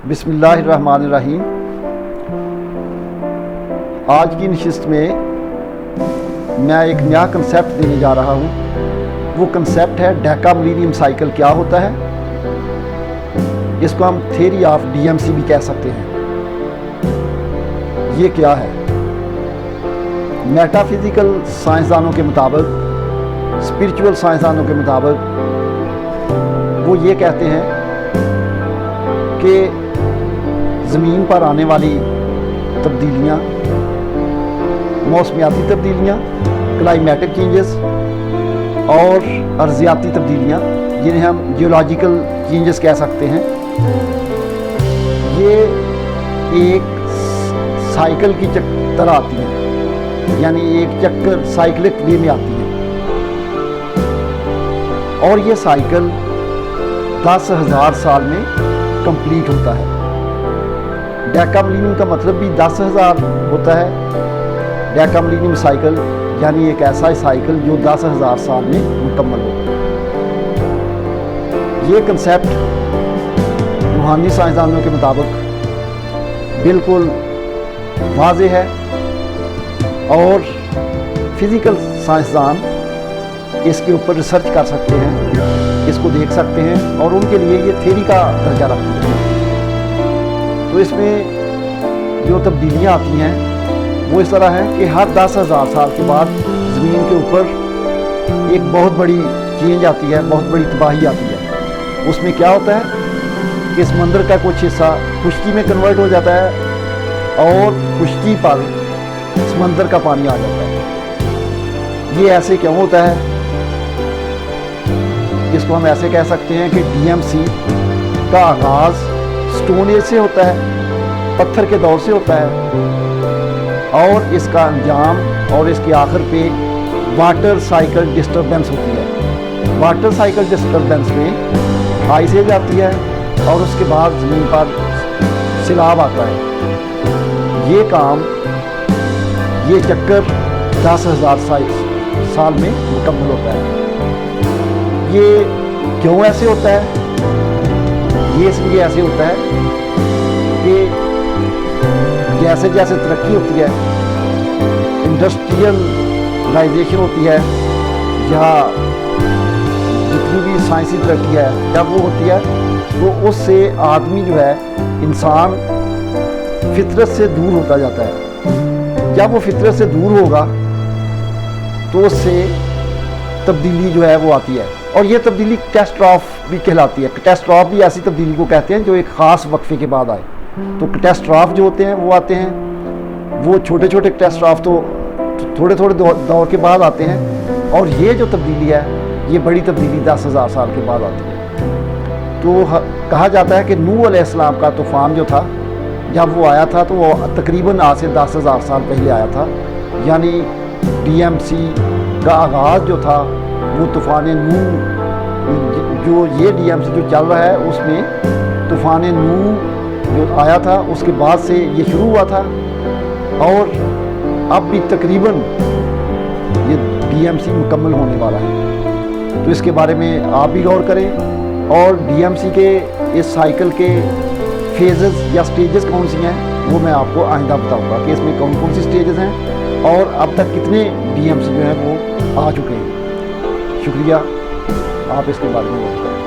बिस्मिल्लाहिर्रहमानिर्रहीम। आज की नशिस्त में मैं एक नया कंसेप्ट देने जा रहा हूँ। वो कंसेप्ट है डेका मिलेनियम साइकिल क्या होता है। इसको हम थ्योरी ऑफ डीएमसी भी कह सकते हैं। ये क्या है? मेटाफिज़िकल साइंसदानों के मुताबिक, स्पिरिचुअल साइंसदानों के मुताबिक वो ये कहते हैं कि ज़मीन पर आने वाली तब्दीलियाँ, मौसमियाती तब्दीलियाँ, क्लाइमेटिक चेंजेस और अर्ज़ियाती तब्दीलियाँ, जिन्हें हम जियोलॉजिकल चेंजेस कह सकते हैं, ये एक साइकिल की तरह आती हैं, यानी एक चक्कर साइक्लिक वे में आती है। और ये साइकिल 10,000 साल में कंप्लीट होता है। डेका मिलेनियम का मतलब भी 10,000 होता है। डेका मिलेनियम साइकिल यानी एक ऐसा साइकिल जो 10,000 साल में मुकम्मल हो। ये कंसेप्ट रूहानी साइंसदानों के मुताबिक बिल्कुल वाज़ेह है और फिज़िकल साइंसदान इसके ऊपर रिसर्च कर सकते हैं, इसको देख सकते हैं और उनके लिए ये थ्योरी का दर्जा रखती है। तो इसमें जो तब्दीलियाँ आती हैं वो इस तरह हैं कि हर 10,000 साल के बाद ज़मीन के ऊपर एक बहुत बड़ी चेंज आती है, बहुत बड़ी तबाही आती है। उसमें क्या होता है कि समंदर का कुछ हिस्सा खुश्की में कन्वर्ट हो जाता है और खुश्की पर समंदर का पानी आ जाता है। ये ऐसे क्यों होता है? इसको हम ऐसे कह सकते हैं कि डीएमसी का आगाज़ स्टोन एज से होता है, पत्थर के दौर से होता है और इसका अंजाम और इसके आखिर पे वाटर साइकिल डिस्टर्बेंस होती है। वाटर साइकिल डिस्टर्बेंस में आइस एज आती है और उसके बाद ज़मीन पर सैलाब आता है। ये काम, ये चक्कर 10,000 साल में मुकम्मल होता है। ये क्यों ऐसे होता है? ये इसलिए ऐसे होता है कि जैसे जैसे तरक्की होती है, इंडस्ट्रियलाइजेशन होती है या जितनी भी साइंसी तरक्की है, जब वो होती है तो उससे आदमी जो है, इंसान फितरत से दूर होता जाता है। जब वो फितरत से दूर होगा तो उससे तब्दीली जो है वो आती है और ये तब्दीली कैटास्ट्रॉफ भी कहलाती है। कैटास्ट्रॉफ भी ऐसी तब्दीली को कहते हैं जो एक ख़ास वक्फे के बाद आए। तो कैटास्ट्रॉफ जो होते हैं वो आते हैं, वो छोटे छोटे कैटास्ट्रॉफ तो थोड़े थोड़े दौर के बाद आते हैं और ये जो तब्दीली है, ये बड़ी तब्दीली 10,000 साल के बाद आती है। तो कहा जाता है कि नूह अलैहिस्सलाम का तूफ़ान जो था, जब वो आया था तो वो तकरीबन आज से 10,000 साल पहले आया था। यानी डीएमसी का आगाज़ जो था वो तूफ़ान नूह, जो ये डीएमसी जो चल रहा है उसमें तूफ़ान नूह जो आया था उसके बाद से ये शुरू हुआ था और अब भी तकरीबन ये डीएमसी मुकम्मल होने वाला है। तो इसके बारे में आप भी गौर करें और डीएमसी के इस साइकिल के फेजेस या स्टेजेस कौन सी हैं वो मैं आपको आइंदा बताऊंगा कि इसमें कौन कौन सी स्टेजेस हैं और अब तक कितने डीएमसी जो हैं वो आ चुके हैं। शुक्रिया, आप इसके बारे में बात करें।